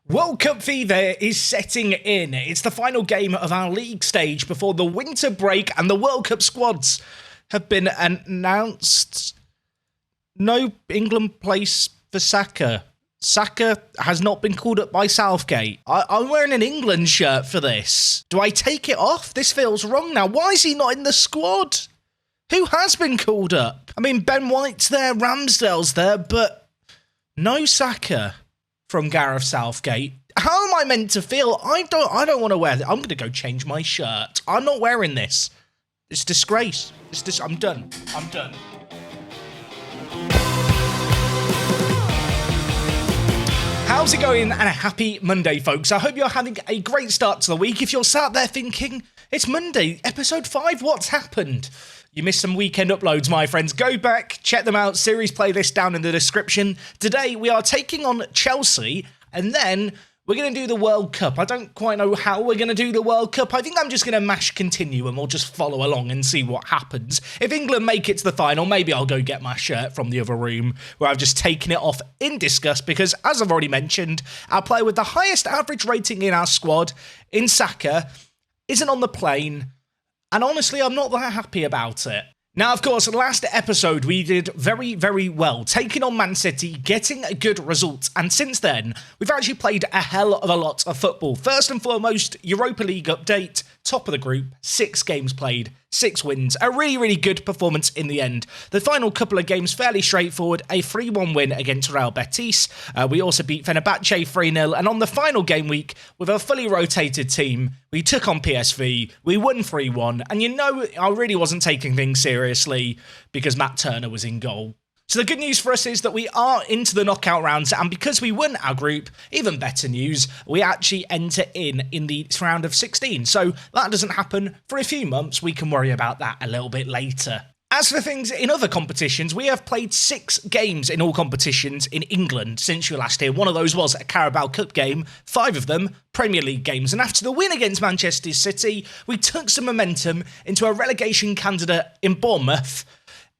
World Cup fever is setting in. It's the final game of our league stage before the winter break, and the World Cup squads have been announced. No England place for Saka. Saka has not been called up by Southgate. I'm wearing an England shirt for this. Do I take it off? This feels wrong now. Why is he not in the squad? Who has been called up? I mean, Ben White's there, Ramsdale's there, but no Saka from Gareth Southgate. How am I meant to feel? I don't want to wear this. I'm going to go change my shirt. I'm not wearing this. It's disgrace. I'm done. How's it going? And a happy Monday, folks. I hope you're having a great start to the week. If you're sat there thinking, it's Monday, episode 5, what's happened? You missed some weekend uploads, my friends. Go back, check them out. Series playlist down in the description. Today, we are taking on Chelsea, and then we're going to do the World Cup. I don't quite know how we're going to do the World Cup. I think I'm just going to mash continue, and we'll just follow along and see what happens. If England make it to the final, maybe I'll go get my shirt from the other room, where I've just taken it off in disgust, because, as I've already mentioned, our player with the highest average rating in our squad, in Saka, isn't on the plane. And honestly, I'm not that happy about it. Now, of course, last episode we did very, very well, taking on Man City, getting a good result. And since then, we've actually played a hell of a lot of football. First and foremost, Europa League update, top of the group, 6 games played, 6 wins. A really, really good performance in the end. The final couple of games, fairly straightforward. A 3-1 win against Real Betis. We also beat Fenerbahce 3-0. And on the final game week, with a fully rotated team, we took on PSV. We won 3-1. And you know, I really wasn't taking things seriously because Matt Turner was in goal. So the good news for us is that we are into the knockout rounds, and because we won our group, even better news, we actually enter in the round of 16. So that doesn't happen for a few months. We can worry about that a little bit later. As for things in other competitions, we have played 6 games in all competitions in England since you were last here. One of those was a Carabao Cup game, 5 of them Premier League games. And after the win against Manchester City, we took some momentum into a relegation candidate in Bournemouth,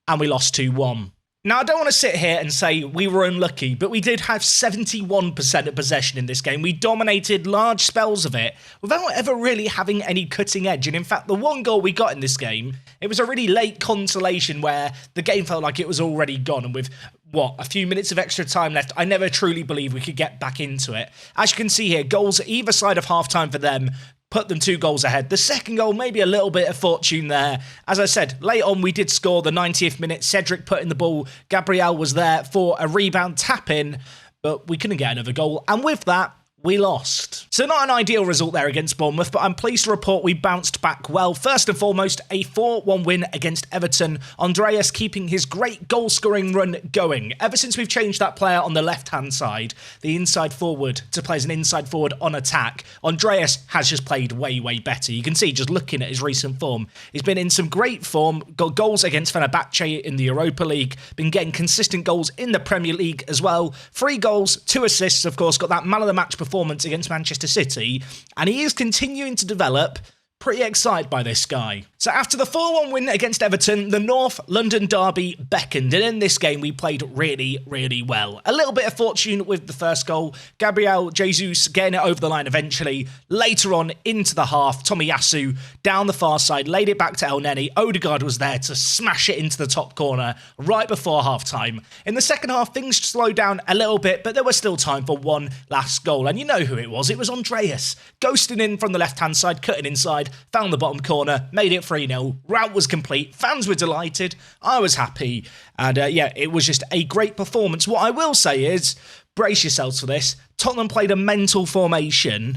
and we lost 2-1. Now, I don't want to sit here and say we were unlucky, but we did have 71% of possession in this game. We dominated large spells of it without ever really having any cutting edge. And in fact, the one goal we got in this game, it was a really late consolation where the game felt like it was already gone. And with, a few minutes of extra time left, I never truly believed we could get back into it. As you can see here, goals either side of half-time for them put them 2 goals ahead. The second goal, maybe a little bit of fortune there. As I said, late on we did score the 90th minute. Cedric put in the ball. Gabriel was there for a rebound tap-in, but we couldn't get another goal. And with that, we lost. So not an ideal result there against Bournemouth, but I'm pleased to report we bounced back well. First and foremost, a 4-1 win against Everton. Andreas keeping his great goal-scoring run going. Ever since we've changed that player on the left-hand side, the inside forward, to play as an inside forward on attack, Andreas has just played way, way better. You can see, just looking at his recent form, he's been in some great form, got goals against Fenerbahce in the Europa League, been getting consistent goals in the Premier League as well. 3 goals, 2 assists, of course, got that man-of-the-match performance against Manchester City, and he is continuing to develop. Pretty excited by this guy. So after the 4-1 win against Everton, the North London derby beckoned, and in this game we played really, really well. A little bit of fortune with the first goal. Gabriel Jesus getting it over the line eventually. Later on into the half, Tomiyasu down the far side, laid it back to El Neni. Odegaard was there to smash it into the top corner right before half-time. In the second half, things slowed down a little bit, but there was still time for one last goal, and you know who it was. It was Andreas, ghosting in from the left-hand side, cutting inside, found the bottom corner, made it 3-0, route was complete, fans were delighted, I was happy, and it was just a great performance. What I will say is, brace yourselves for this, Tottenham played a mental formation.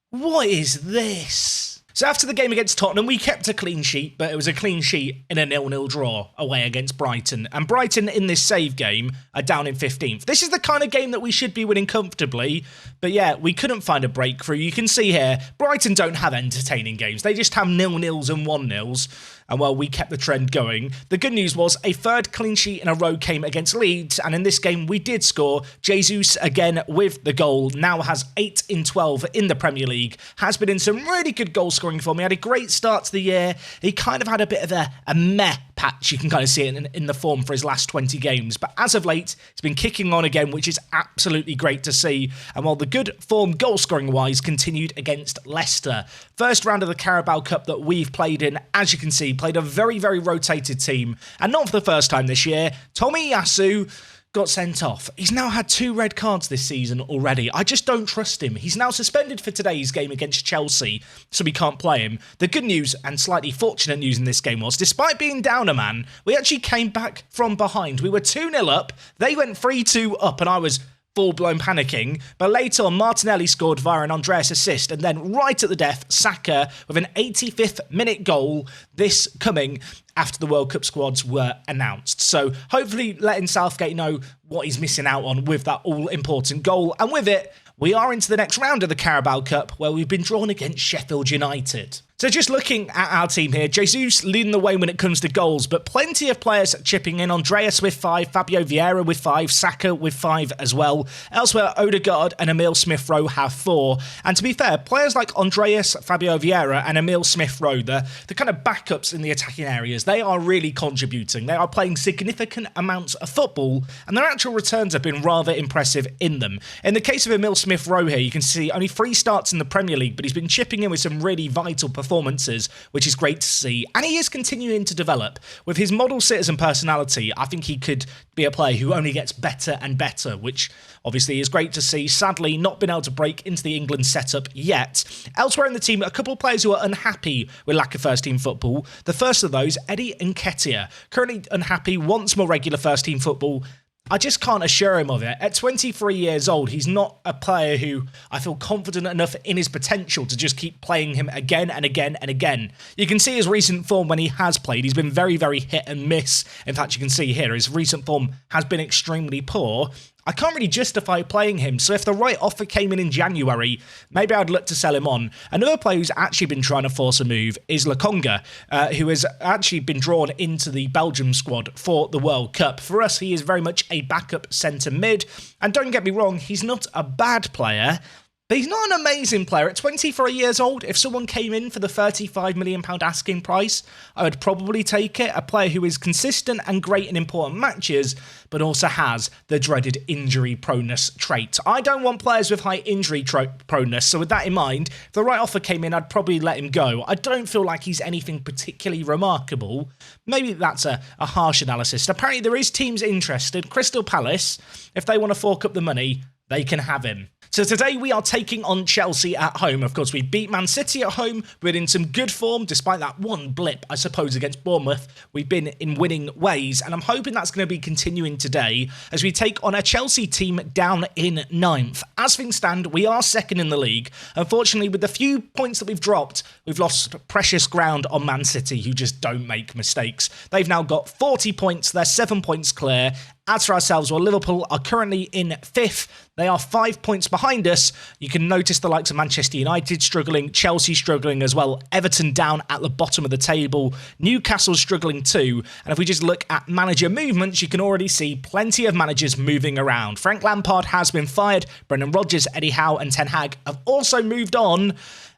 What is this? So after the game against Tottenham, we kept a clean sheet, but it was a clean sheet in a 0-0 draw away against Brighton. And Brighton in this save game are down in 15th. This is the kind of game that we should be winning comfortably, but yeah, we couldn't find a breakthrough. You can see here, Brighton don't have entertaining games. They just have 0-0s and 1-0s. and well, we kept the trend going. The good news was a third clean sheet in a row came against Leeds, and in this game we did score. Jesus again with the goal, now has 8 in 12 in the Premier League, has been in some really good goal scoring form. He had a great start to the year. He kind of had a bit of a meh patch, you can kind of see it in the form for his last 20 games, but as of late he's been kicking on again, which is absolutely great to see. And while the good form goal scoring wise continued against Leicester, first round of the Carabao Cup that we've played in, as you can see, played a very rotated team, and not for the first time this year. Tomiyasu got sent off. He's now had 2 red cards this season already. I just don't trust him. He's now suspended for today's game against Chelsea, so we can't play him. The good news, and slightly fortunate news in this game was, despite being down a man, we actually came back from behind. We were 2-0 up, they went 3-2 up, and I was full-blown panicking, but later on Martinelli scored via an Andreas assist, and then right at the death, Saka with an 85th minute goal, this coming after the World Cup squads were announced. So hopefully letting Southgate know what he's missing out on with that all-important goal, and with it, we are into the next round of the Carabao Cup, where we've been drawn against Sheffield United. So just looking at our team here, Jesus leading the way when it comes to goals, but plenty of players chipping in. Andreas with 5, Fabio Vieira with 5, Saka with 5 as well. Elsewhere, Odegaard and Emil Smith-Rowe have 4. And to be fair, players like Andreas, Fabio Vieira and Emil Smith-Rowe, the kind of backups in the attacking areas, they are really contributing. They are playing significant amounts of football, and their actual returns have been rather impressive in them. In the case of Emil Smith-Rowe here, you can see only 3 starts in the Premier League, but he's been chipping in with some really vital performances, which is great to see, and he is continuing to develop. With his model citizen personality, I think he could be a player who only gets better and better, which obviously is great to see. Sadly, not been able to break into the England setup yet. Elsewhere in the team, a couple of players who are unhappy with lack of first-team football. The first of those, Eddie Nketiah, currently unhappy, wants more regular first-team football. I just can't assure him of it. At 23 years old, he's not a player who I feel confident enough in his potential to just keep playing him again and again and again. You can see his recent form when he has played. He's been very hit and miss. In fact, you can see here, his recent form has been extremely poor. I can't really justify playing him, so if the right offer came in January, maybe I'd look to sell him on. Another player who's actually been trying to force a move is Lokonga, who has actually been drawn into the Belgium squad for the World Cup. For us, he is very much a backup centre mid, and don't get me wrong, he's not a bad player, but he's not an amazing player. At 23 years old, if someone came in for the £35 million asking price, I would probably take it. A player who is consistent and great in important matches, but also has the dreaded injury proneness trait. I don't want players with high injury proneness, so with that in mind, if the right offer came in, I'd probably let him go. I don't feel like he's anything particularly remarkable. Maybe that's a harsh analysis. Apparently there is teams interested. Crystal Palace, if they want to fork up the money, they can have him. So today we are taking on Chelsea at home. Of course, we beat Man City at home. We're in some good form, despite that one blip, I suppose, against Bournemouth. We've been in winning ways, and I'm hoping that's going to be continuing today as we take on a Chelsea team down in 9th. As things stand, we are 2nd in the league. Unfortunately, with the few points that we've dropped, we've lost precious ground on Man City, who just don't make mistakes. They've now got 40 points. They're 7 points clear. As for ourselves, well, Liverpool are currently in 5th. They are 5 points behind us. You can notice the likes of Manchester United struggling, Chelsea struggling as well, Everton down at the bottom of the table, Newcastle struggling too. And if we just look at manager movements, you can already see plenty of managers moving around. Frank Lampard has been fired. Brendan Rodgers, Eddie Howe and Ten Hag have also moved on.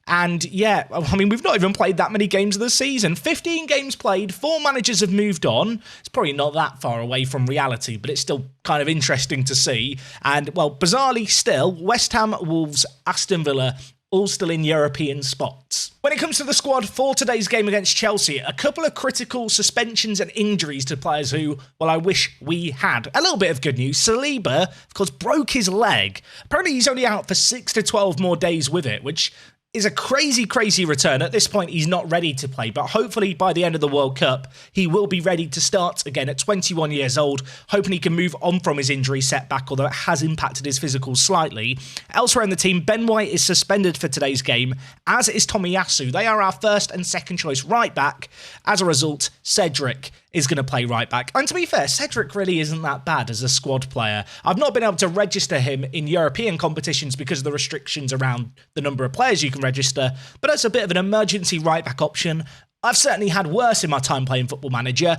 And yeah, I mean, we've not even played that many games of the season. 15 games played, 4 managers have moved on. It's probably not that far away from reality, but it's still kind of interesting to see. And, well, bizarrely still, West Ham, Wolves, Aston Villa, all still in European spots. When it comes to the squad for today's game against Chelsea, a couple of critical suspensions and injuries to players who, well, I wish we had. A little bit of good news. Saliba, of course, broke his leg. Apparently he's only out for 6 to 12 more days with it, which is a crazy return. At this point, he's not ready to play, but hopefully by the end of the World Cup, he will be ready to start again at 21 years old, hoping he can move on from his injury setback, although it has impacted his physical slightly. Elsewhere in the team, Ben White is suspended for today's game, as is Tomiyasu. They are our first and second choice right back. As a result, Cedric is going to play right back. And to be fair, Cedric really isn't that bad as a squad player. I've not been able to register him in European competitions because of the restrictions around the number of players you can register, but as a bit of an emergency right back option, I've certainly had worse in my time playing Football Manager.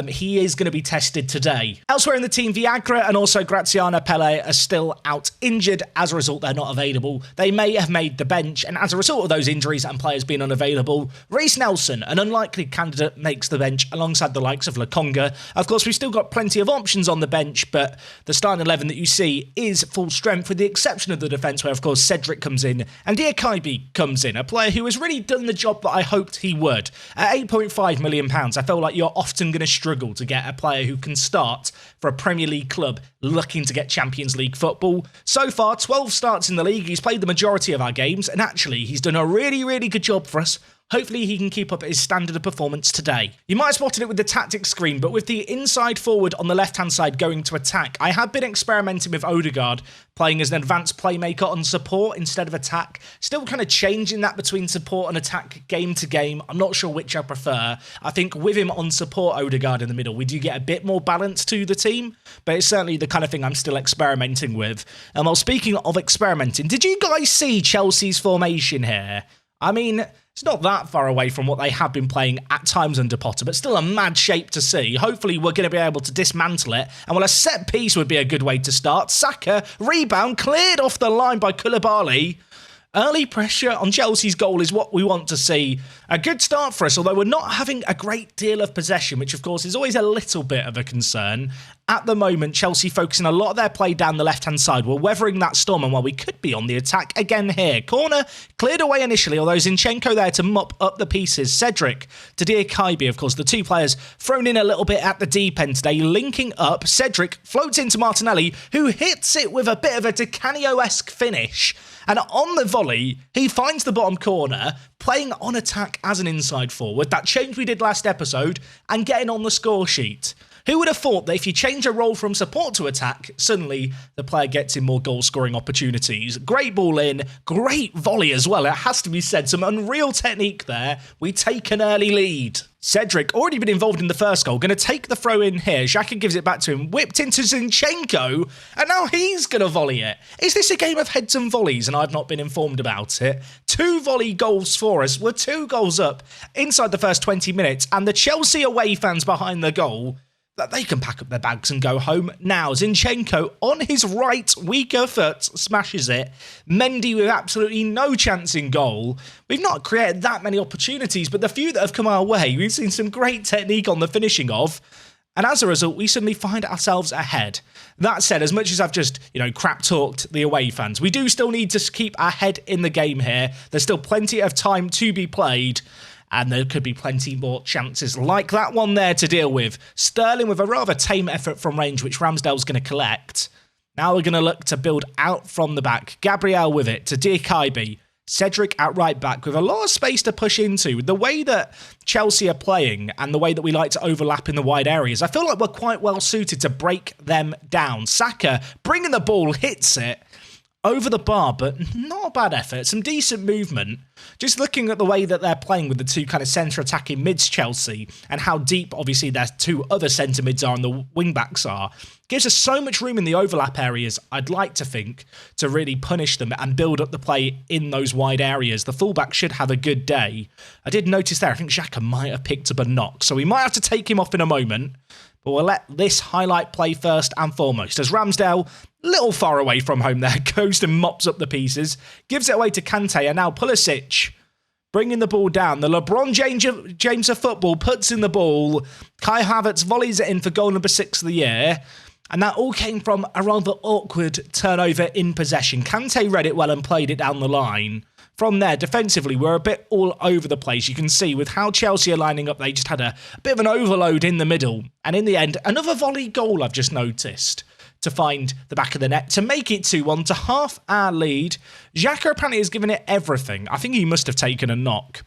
He is going to be tested today. Elsewhere in the team, Viagra and also Graziano Pelle are still out injured. As a result, they're not available. They may have made the bench, and as a result of those injuries and players being unavailable, Reece Nelson, an unlikely candidate, makes the bench alongside the likes of Lokonga. Of course, we've still got plenty of options on the bench, but the starting 11 that you see is full strength, with the exception of the defence, where, of course, Cedric comes in and Diakaibi comes in, a player who has really done the job that I hoped he would. At £8.5 million, I feel like you're often going to struggle to get a player who can start for a Premier League club looking to get Champions League football. So far, 12 starts in the league. He's played the majority of our games, and actually, he's done a really, really good job for us. Hopefully he can keep up his standard of performance today. You might have spotted it with the tactics screen, but with the inside forward on the left-hand side going to attack, I have been experimenting with Odegaard playing as an advanced playmaker on support instead of attack. Still kind of changing that between support and attack game to game. I'm not sure which I prefer. I think with him on support, Odegaard in the middle, we do get a bit more balance to the team, but it's certainly the kind of thing I'm still experimenting with. And while speaking of experimenting, did you guys see Chelsea's formation here? I mean, it's not that far away from what they have been playing at times under Potter, but still a mad shape to see. Hopefully we're going to be able to dismantle it. And while a set piece would be a good way to start, Saka, rebound, cleared off the line by Koulibaly. Early pressure on Chelsea's goal is what we want to see. A good start for us, although we're not having a great deal of possession, which of course is always a little bit of a concern. At the moment, Chelsea focusing a lot of their play down the left-hand side. We're weathering that storm, and while we could be on the attack again here. Corner cleared away initially, although Zinchenko there to mop up the pieces. Cedric to Diakaibi, of course, the two players thrown in a little bit at the deep end today, linking up. Cedric floats into Martinelli, who hits it with a bit of a Di Canio-esque finish. And on the volley, he finds the bottom corner, playing on attack as an inside forward. That change we did last episode, and getting on the score sheet. Who would have thought that if you change a role from support to attack, suddenly the player gets in more goal-scoring opportunities? Great ball in, great volley as well. It has to be said, some unreal technique there. We take an early lead. Cedric, already been involved in the first goal, going to take the throw in here. Xhaka gives it back to him, whipped into Zinchenko, and now he's going to volley it. Is this a game of heads and volleys, and I've not been informed about it? 2 volley goals for us. We're 2 goals up inside the first 20 minutes, and the Chelsea away fans behind the goal, that they can pack up their bags and go home now. Zinchenko on his right weaker foot smashes it. Mendy with absolutely no chance in goal. We've not created that many opportunities, but the few that have come our way, we've seen some great technique on the finishing of. And as a result, we suddenly find ourselves ahead. That said, as much as I've just, crap talked the away fans, we do still need to keep our head in the game here. There's still plenty of time to be played. And there could be plenty more chances like that one there to deal with. Sterling with a rather tame effort from range, which Ramsdale's going to collect. Now we're going to look to build out from the back. Gabriel with it to Diakaibi. Cedric at right back with a lot of space to push into. The way that Chelsea are playing and the way that we like to overlap in the wide areas, I feel like we're quite well suited to break them down. Saka bringing the ball, hits it over the bar, but not a bad effort. Some decent movement. Just looking at the way that they're playing with the two kind of centre attacking mids, Chelsea, and how deep, obviously, their 2 other centre mids are and the wing backs are, gives us so much room in the overlap areas, I'd like to think, to really punish them and build up the play in those wide areas. The fullback should have a good day. I did notice there, I think Xhaka might have picked up a knock, so we might have to take him off in a moment. But we'll let this highlight play first and foremost, as Ramsdale, a little far away from home there, goes and mops up the pieces, gives it away to Kante, and now Pulisic bringing the ball down. The LeBron James of football puts in the ball. Kai Havertz volleys it in for goal number 6 of the year. And that all came from a rather awkward turnover in possession. Kante read it well and played it down the line. From there, defensively, we're a bit all over the place. You can see with how Chelsea are lining up, they just had a bit of an overload in the middle. And in the end, another volley goal I've just noticed to find the back of the net to make it 2-1 to half our lead. Xhaka apparently has given it everything. I think he must have taken a knock.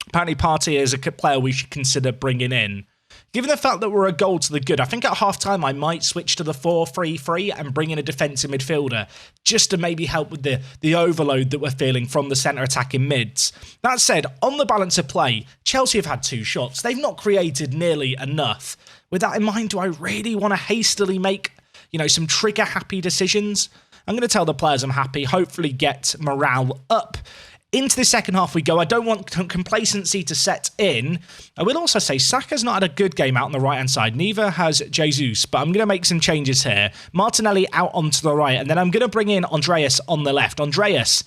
Apparently Partey is a player we should consider bringing in. Given the fact that we're a goal to the good, I think at half-time I might switch to the 4-3-3 and bring in a defensive midfielder just to maybe help with the overload that we're feeling from the centre attacking mids. That said, on the balance of play, Chelsea have had 2 shots. They've not created nearly enough. With that in mind, do I really want to hastily make, some trigger-happy decisions? I'm going to tell the players I'm happy, hopefully get morale up Into the second half we go. I don't want complacency to set in. I will also say Saka's not had a good game out on the right-hand side. Neither has Jesus, but I'm going to make some changes here. Martinelli out onto the right, and then I'm going to bring in Andreas on the left. Andreas,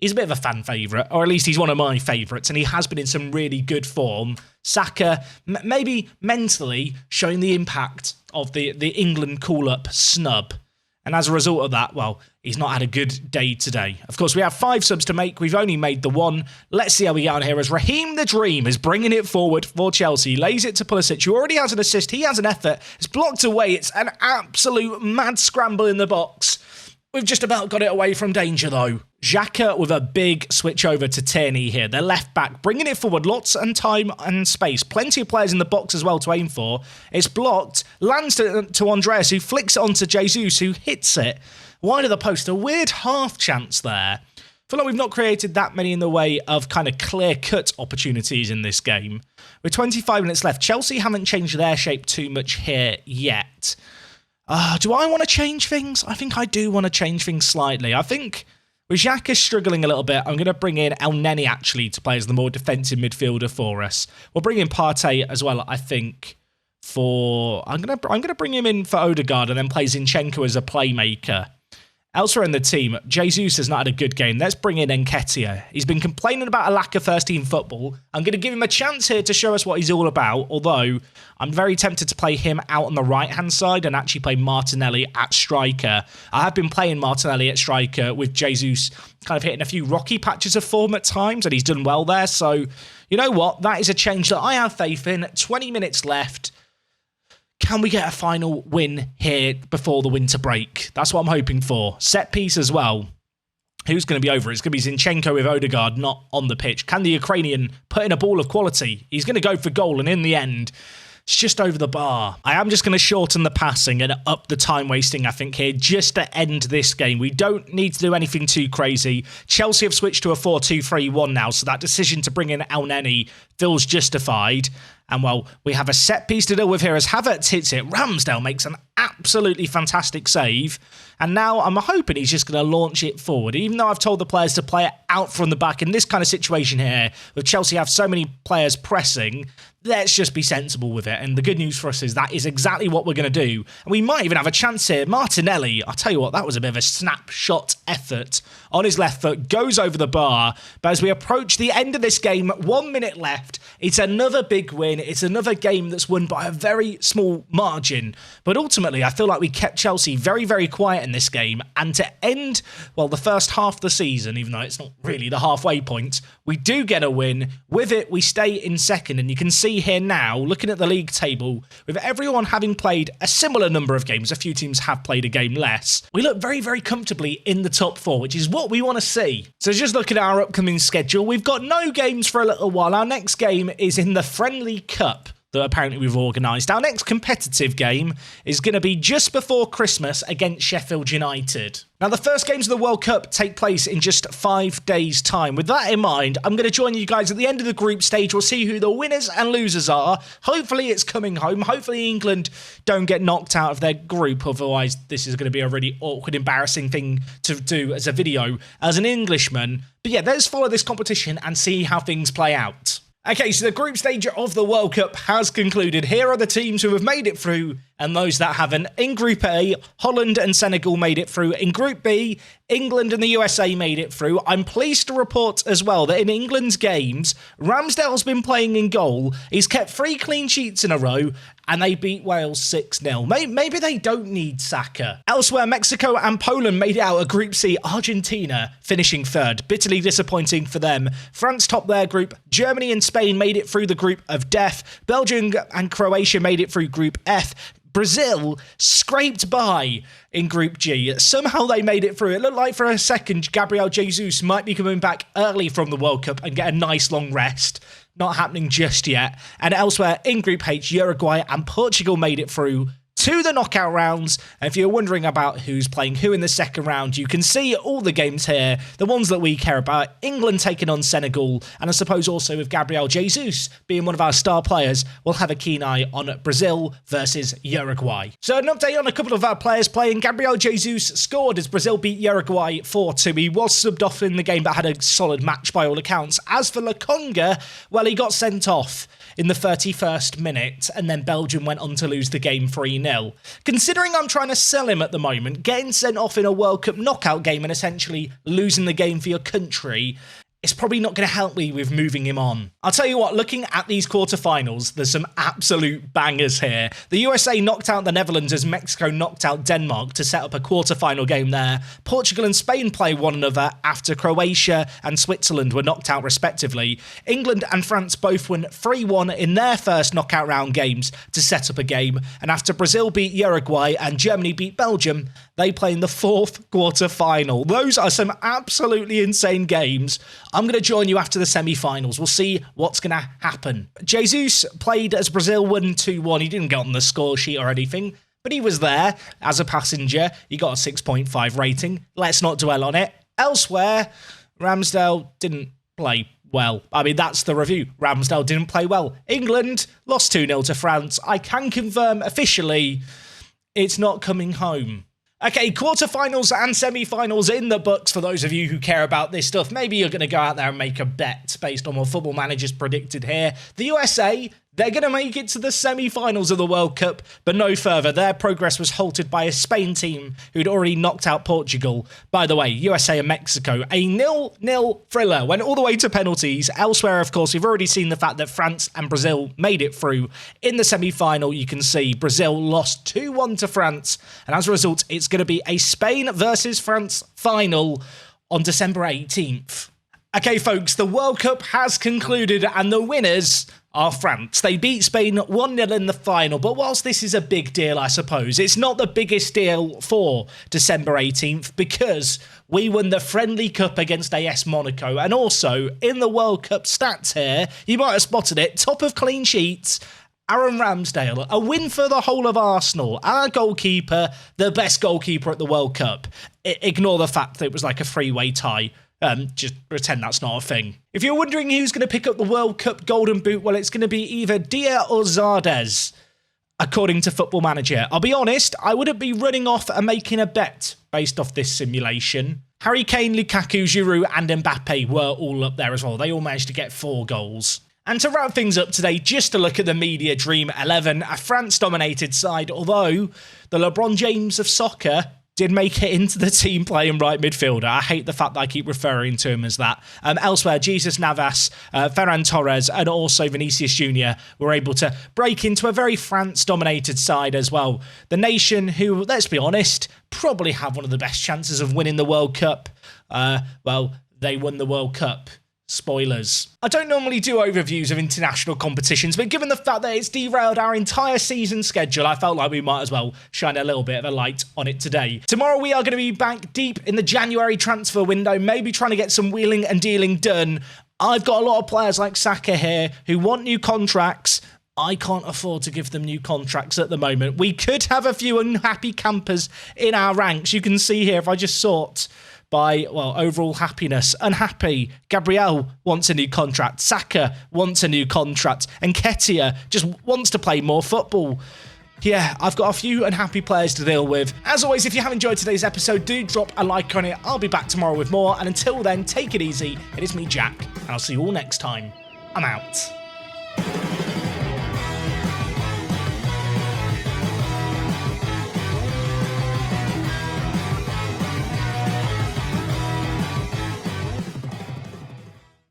he's a bit of a fan favourite, or at least he's one of my favourites, and he has been in some really good form. Saka, maybe mentally showing the impact of the England call-up snub. And as a result of that, well, he's not had a good day today. Of course, we have 5 subs to make. We've only made the 1. Let's see how we get on here as Raheem the Dream is bringing it forward for Chelsea. Lays it to Pulisic, who already has an assist. He has an effort. It's blocked away. It's an absolute mad scramble in the box. We've just about got it away from danger, though. Xhaka with a big switch over to Tierney here. The left back, bringing it forward. Lots and time and space. Plenty of players in the box as well to aim for. It's blocked. Lands to Andreas, who flicks it onto Jesus, who hits it wide of the post. A weird half chance there. I feel like we've not created that many in the way of kind of clear-cut opportunities in this game. With 25 minutes left, Chelsea haven't changed their shape too much here yet. Do I want to change things? I think I do want to change things slightly. I think with Xhaka struggling a little bit, I'm going to bring in El Neni actually to play as the more defensive midfielder for us. We'll bring in Partey as well, I think, for... I'm going to bring him in for Odegaard and then play Zinchenko as a playmaker. Elsewhere in the team, Jesus has not had a good game. Let's bring in Nketiah. He's been complaining about a lack of first-team football. I'm going to give him a chance here to show us what he's all about, although I'm very tempted to play him out on the right-hand side and actually play Martinelli at striker. I have been playing Martinelli at striker with Jesus kind of hitting a few rocky patches of form at times, and he's done well there. So, you know what? That is a change that I have faith in. 20 minutes left. Can we get a final win here before the winter break? That's what I'm hoping for. Set piece as well. Who's going to be over? It's going to be Zinchenko with Odegaard not on the pitch. Can the Ukrainian put in a ball of quality? He's going to go for goal, and in the end, it's just over the bar. I am just going to shorten the passing and up the time wasting, I think, here, just to end this game. We don't need to do anything too crazy. Chelsea have switched to a 4-2-3-1 now, so that decision to bring in El Neni feels justified. And, well, we have a set piece to deal with here as Havertz hits it. Ramsdale makes an absolutely fantastic save. And now I'm hoping he's just going to launch it forward. Even though I've told the players to play it out from the back in this kind of situation here, with Chelsea have so many players pressing, let's just be sensible with it. And the good news for us is that is exactly what we're going to do. And we might even have a chance here. Martinelli, I'll tell you what, that was a bit of a snapshot effort on his left foot, goes over the bar. But as we approach the end of this game, 1 minute left, it's another big win. It's another game that's won by a very small margin. But ultimately, I feel like we kept Chelsea very, very quiet in this game. And to end, well, the first half of the season, even though it's not really the halfway point, we do get a win. With it, we stay in second. And you can see here now, looking at the league table, with everyone having played a similar number of games, a few teams have played a game less, we look very, very comfortably in the top 4, which is what we want to see. So just look at our upcoming schedule. We've got no games for a little while. Our next game is in the Friendly Cup that apparently we've organised. Our next competitive game is going to be just before Christmas against Sheffield United. Now, the first games of the World Cup take place in just 5 days' time. With that in mind, I'm going to join you guys at the end of the group stage. We'll see who the winners and losers are. Hopefully, it's coming home. Hopefully, England don't get knocked out of their group. Otherwise, this is going to be a really awkward, embarrassing thing to do as a video as an Englishman. But yeah, let's follow this competition and see how things play out. Okay, so the group stage of the World Cup has concluded. Here are the teams who have made it through and those that haven't. In Group A, Holland and Senegal made it through. In Group B, England and the USA made it through. I'm pleased to report as well that in England's games, Ramsdale's been playing in goal. He's kept 3 clean sheets in a row, and they beat Wales 6-0. Maybe they don't need Saka. Elsewhere, Mexico and Poland made it out of Group C. Argentina finishing 3rd. Bitterly disappointing for them. France topped their group. Germany and Spain made it through the group of death. Belgium and Croatia made it through Group F. Brazil scraped by in Group G. Somehow they made it through. It looked like for a second Gabriel Jesus might be coming back early from the World Cup and get a nice long rest. Not happening just yet. And elsewhere in Group H, Uruguay and Portugal made it through to the knockout rounds. And if you're wondering about who's playing who in the second round, you can see all the games here, the ones that we care about. England taking on Senegal, and I suppose also with Gabriel Jesus being one of our star players, we'll have a keen eye on Brazil versus Uruguay. So an update on a couple of our players playing. Gabriel Jesus scored as Brazil beat Uruguay 4-2. He was subbed off in the game but had a solid match by all accounts. As for Lokonga, well, he got sent off in the 31st minute, and then Belgium went on to lose the game 3-0. Considering I'm trying to sell him at the moment, getting sent off in a World Cup knockout game and essentially losing the game for your country, it's probably not going to help me with moving him on. I'll tell you what, looking at these quarterfinals, there's some absolute bangers here. The USA knocked out the Netherlands as Mexico knocked out Denmark to set up a quarterfinal game there. Portugal and Spain play one another after Croatia and Switzerland were knocked out respectively. England and France both won 3-1 in their first knockout round games to set up a game. And after Brazil beat Uruguay and Germany beat Belgium, they play in the fourth quarterfinal. Those are some absolutely insane games. I'm going to join you after the semi-finals. We'll see what's going to happen. Jesus played as Brazil won 2-1. He didn't get on the score sheet or anything, but he was there as a passenger. He got a 6.5 rating. Let's not dwell on it. Elsewhere, Ramsdale didn't play well. I mean, that's the review. Ramsdale didn't play well. England lost 2-0 to France. I can confirm officially it's not coming home. Okay, quarterfinals and semi-finals in the books for those of you who care about this stuff. Maybe you're going to go out there and make a bet based on what Football Manager's predicted here. The USA, they're going to make it to the semi-finals of the World Cup, but no further. Their progress was halted by a Spain team who'd already knocked out Portugal. By the way, USA and Mexico, a 0-0 thriller, went all the way to penalties. Elsewhere, of course, we've already seen the fact that France and Brazil made it through. In the semi-final, you can see Brazil lost 2-1 to France, and as a result, it's going to be a Spain versus France final on December 18th. Okay, folks, the World Cup has concluded, and the winners are France. They beat Spain 1-0 in the final, but whilst this is a big deal, I suppose, it's not the biggest deal for December 18th because we won the Friendly Cup against AS Monaco, and also in the World Cup stats here, you might have spotted it, top of clean sheets, Aaron Ramsdale, a win for the whole of Arsenal, our goalkeeper, the best goalkeeper at the World Cup. Ignore the fact that it was like a three-way tie. Just pretend that's not a thing. If you're wondering who's going to pick up the World Cup Golden Boot, well, it's going to be either Dia or Zardes, according to Football Manager. I'll be honest, I wouldn't be running off and making a bet based off this simulation. Harry Kane, Lukaku, Giroud and Mbappe were all up there as well. They all managed to get 4 goals. And to wrap things up today, just to look at the media Dream 11, a France-dominated side, although the LeBron James of soccer did make it into the team playing right midfielder. I hate the fact that I keep referring to him as that. Elsewhere, Jesus Navas, Ferran Torres, and also Vinicius Jr. were able to break into a very France-dominated side as well. The nation who, let's be honest, probably have one of the best chances of winning the World Cup. Well, they won the World Cup. Spoilers. I don't normally do overviews of international competitions, but given the fact that it's derailed our entire season schedule, I felt like we might as well shine a little bit of a light on it today. Tomorrow we are going to be back deep in the January transfer window, maybe trying to get some wheeling and dealing done. I've got a lot of players like Saka here who want new contracts. I can't afford to give them new contracts at the moment. We could have a few unhappy campers in our ranks. You can see here if I just sort by, well, overall happiness. Unhappy. Gabriel wants a new contract. Saka wants a new contract. And Nketiah just wants to play more football. Yeah, I've got a few unhappy players to deal with. As always, if you have enjoyed today's episode, do drop a like on it. I'll be back tomorrow with more. And until then, take it easy. It is me, Jack. And I'll see you all next time. I'm out.